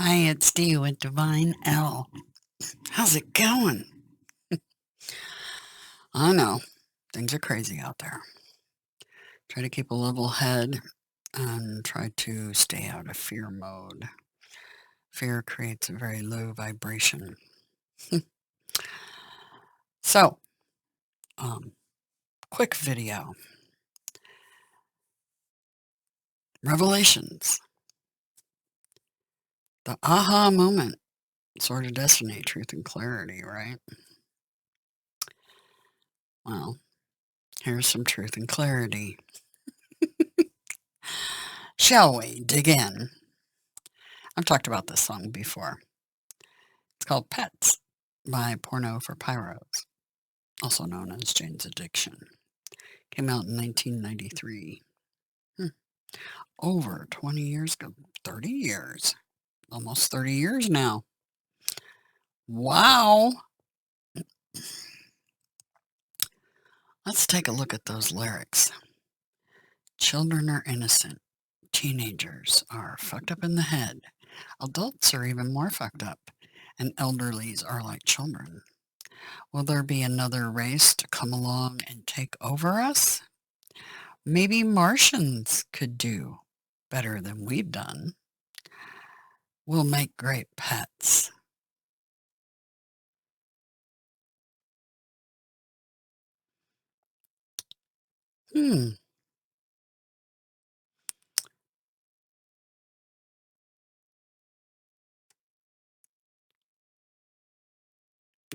Hi, it's Dee with Divine L. How's it going? I know things are crazy out there. Try to keep a level head and try to stay out of fear mode. Fear creates a very low vibration. So, um, quick video. Revelations. The aha moment. Sort of destiny, truth and clarity, right? Well, here's some truth and clarity. Shall we dig in? I've talked about this song before. It's called Pets by Porno for Pyros, also known as Jane's Addiction. Came out in 1993. Hmm. Over 20 years ago. 30 years. Almost 30 years now. Wow. Let's take a look at those lyrics. Children are innocent. Teenagers are fucked up in the head. Adults are even more fucked up. And elderlies are like children. Will there be another race to come along and take over us? Maybe Martians could do better than we've done. We'll make great pets. Hmm,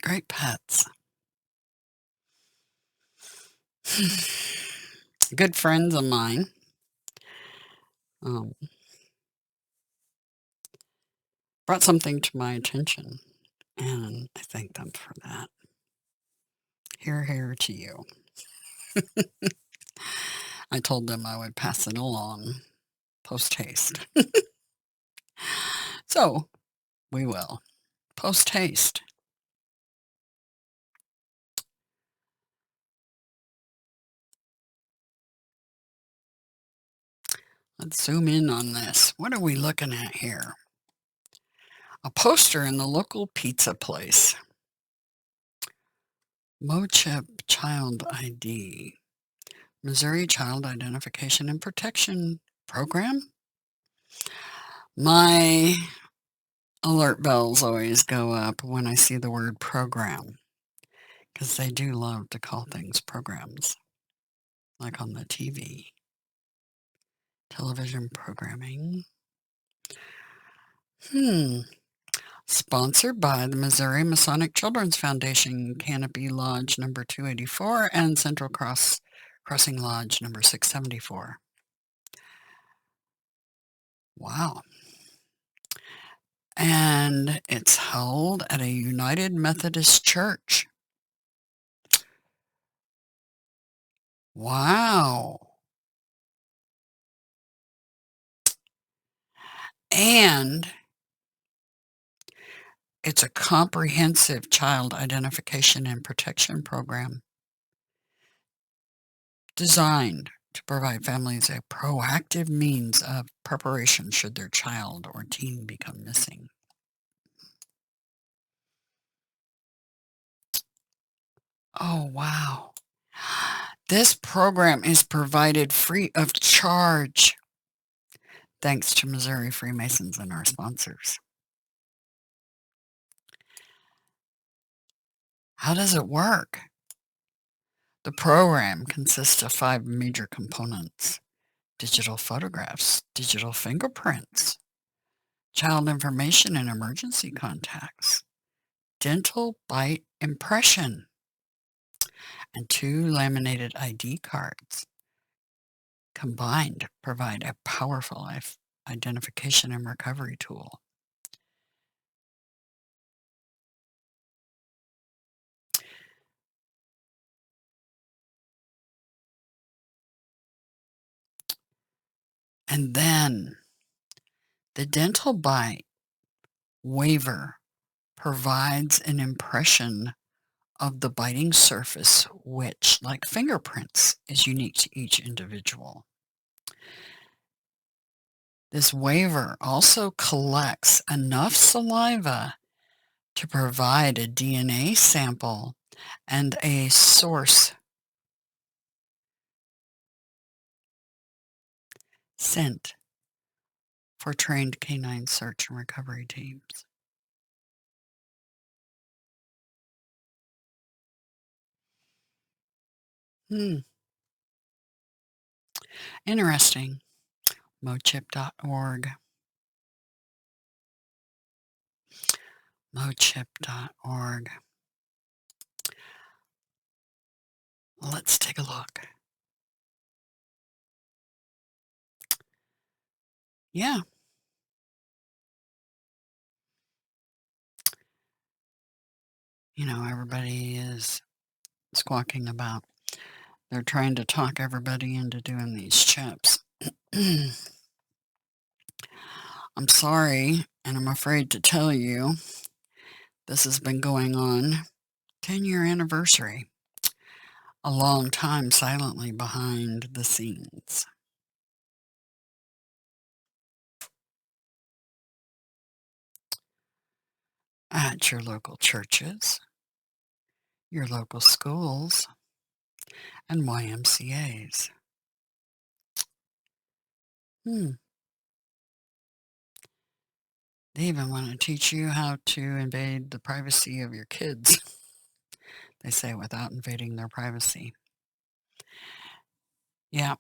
great pets. Good friends of mine um, brought something to my attention, and I thank them for that. Here to you. I told them I would pass it along post haste. So we will. Post haste. Let's zoom in on this. What are we looking at here? A poster in the local pizza place. MoChip Child ID. Missouri Child Identification and Protection Program. My alert bells always go up when I see the word program because they do love to call things programs, like on the TV. Television programming. Sponsored by the Missouri Masonic Children's Foundation, Canopy Lodge number 284 and Central Crossing Lodge number 674. Wow. And it's held at a United Methodist Church. Wow. And it's a comprehensive child identification and protection program designed to provide families a proactive means of preparation should their child or teen become missing. Oh, wow. This program is provided free of charge thanks to Missouri Freemasons and our sponsors. How does it work? The program consists of 5 major components: digital photographs, digital fingerprints, child information and emergency contacts, dental bite impression, and 2 laminated ID cards. Combined provide a powerful identification and recovery tool. And then the dental bite waiver provides an impression of the biting surface, which, like fingerprints, is unique to each individual. This waiver also collects enough saliva to provide a DNA sample and a source scent for trained canine search and recovery teams. Hmm, interesting. MoChip.org. MoChip.org. Let's take a look. Yeah, everybody is squawking about they're trying to talk everybody into doing these chips. I'm sorry, and I'm afraid to tell you, this has been going on 10-year anniversary, a long time silently behind the scenes. At your local churches, your local schools, and YMCAs. Hmm. They even want to teach you how to invade the privacy of your kids, they say, without invading their privacy. Yeah.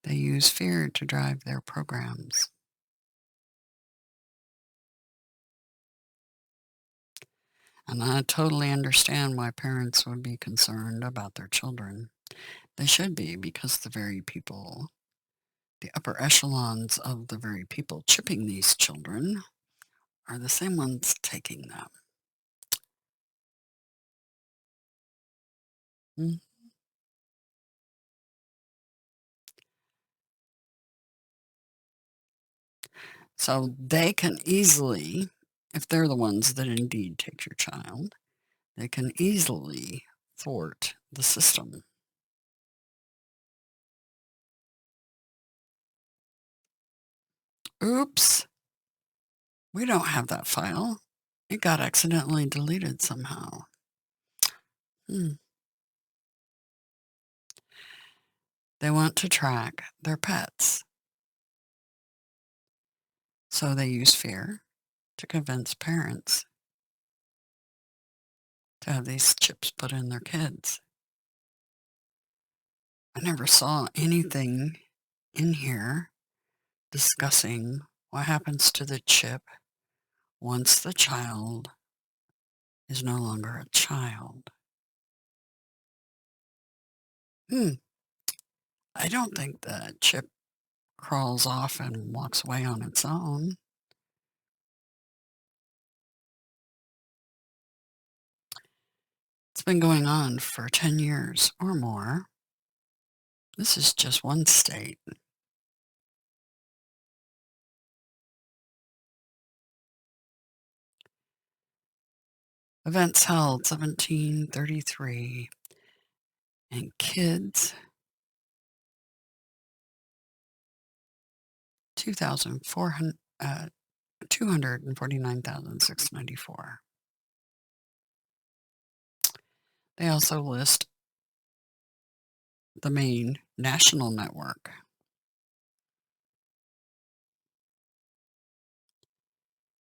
They use fear to drive their programs. And I totally understand why parents would be concerned about their children. They should be, because the very people, the upper echelons of the very people chipping these children, are the same ones taking them. Mm. So they can easily, if they're the ones that indeed take your child, they can easily thwart the system. Oops, we don't have that file. It got accidentally deleted somehow. Hmm. They want to track their pets, so they use fear to convince parents to have these chips put in their kids. I never saw anything in here discussing what happens to the chip once the child is no longer a child. Hmm. I don't think the chip crawls off and walks away on its own. It's been going on for 10 years or more. This is just one state. Events held 1733. And kids, 2,400, 249,694. They also list the main national network.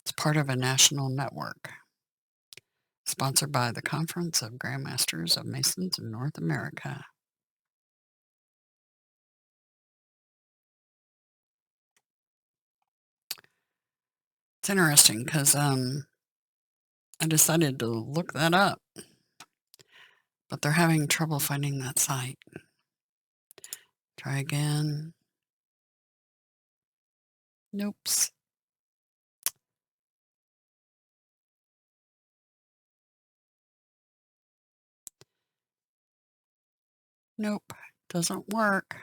It's part of a national network sponsored by the Conference of Grandmasters of Masons in North America. It's interesting because I decided to look that up, but they're having trouble finding that site. Try again. Nope. Nope. Doesn't work.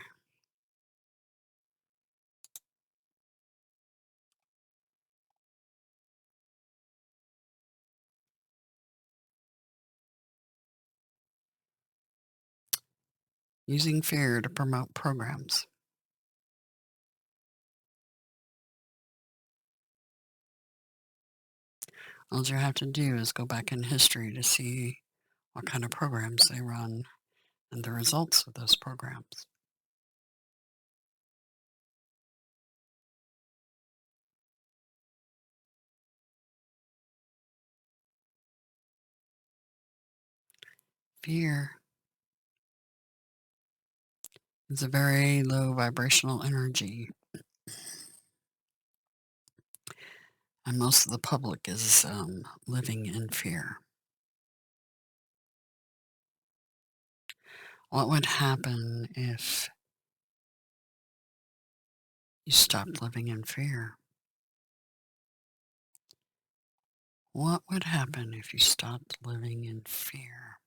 using fear to promote programs. All you have to do is go back in history to see what kind of programs they run and the results of those programs. Fear is a very low vibrational energy, and most of the public is living in fear. What would happen if you stopped living in fear? What would happen if you stopped living in fear?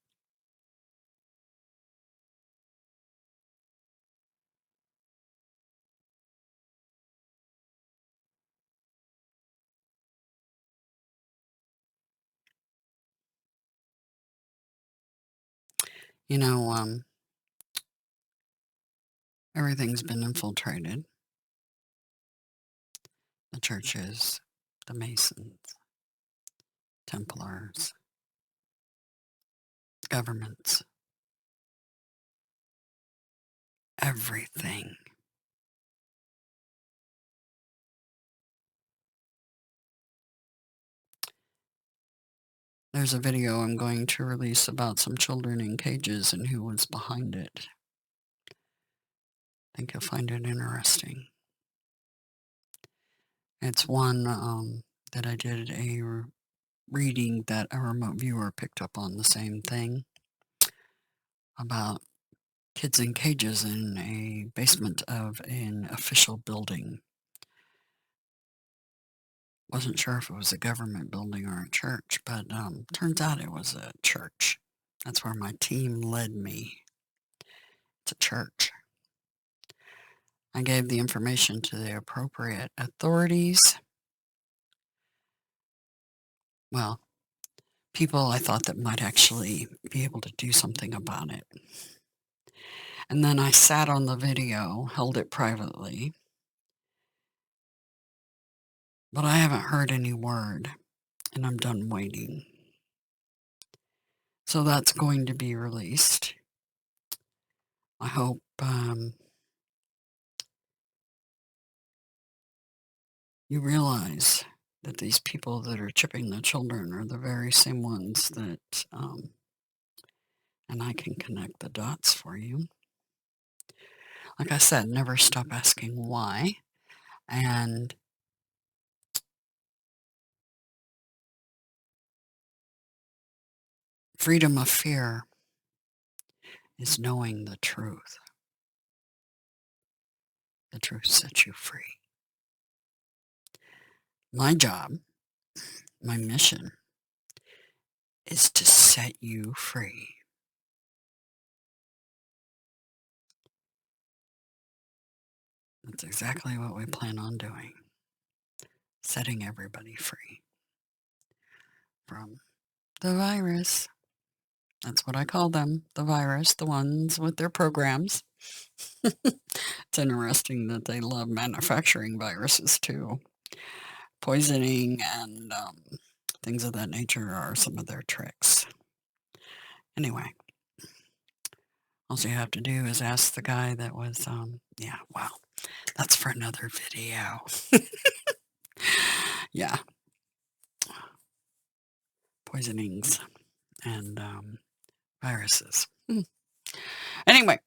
You know, everything's been infiltrated. The churches, the Masons, Templars, governments, everything. There's a video I'm going to release about some children in cages and who was behind it. I think you'll find it interesting. It's one that I did a reading that a remote viewer picked up on the same thing about kids in cages in a basement of an official building. Wasn't sure if it was a government building or a church, but turns out it was a church. That's where my team led me. It's a church. I gave the information to the appropriate authorities. Well, people I thought that might actually be able to do something about it. And then I sat on the video, held it privately, but I haven't heard any word, and I'm done waiting. So that's going to be released. I hope you realize that these people that are chipping the children are the very same ones that, and I can connect the dots for you. Like I said, never stop asking why. And freedom of fear is knowing the truth. The truth sets you free. My job, my mission, is to set you free. That's exactly what we plan on doing. Setting everybody free from the virus. That's what I call them, the virus, the ones with their programs. It's interesting that they love manufacturing viruses too. Poisoning and things of that nature are some of their tricks. Anyway, all you have to do is ask the guy that was, yeah, well, that's for another video. Yeah, poisonings and viruses. Anyway,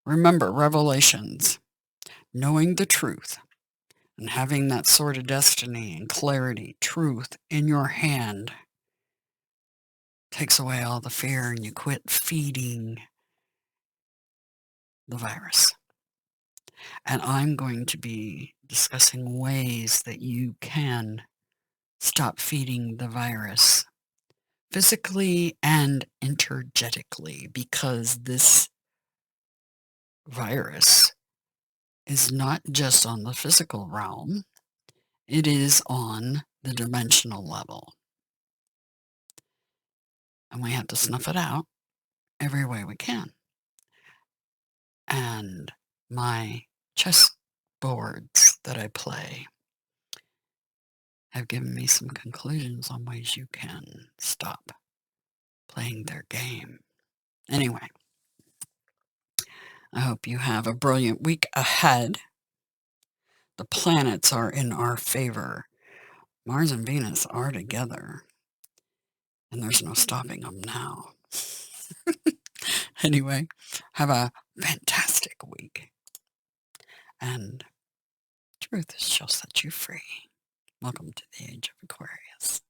remember Revelations, knowing the truth and having that sword of destiny and clarity, truth in your hand takes away all the fear and you quit feeding the virus. And I'm going to be discussing ways that you can stop feeding the virus physically and energetically, because this virus is not just on the physical realm, it is on the dimensional level. And we have to snuff it out every way we can. And my chess boards that I play have given me some conclusions on ways you can stop playing their game. Anyway, I hope you have a brilliant week ahead. The planets are in our favor. Mars and Venus are together, and there's no stopping them now. Anyway, have a fantastic week, and truth shall set you free. Welcome to the age of Aquarius.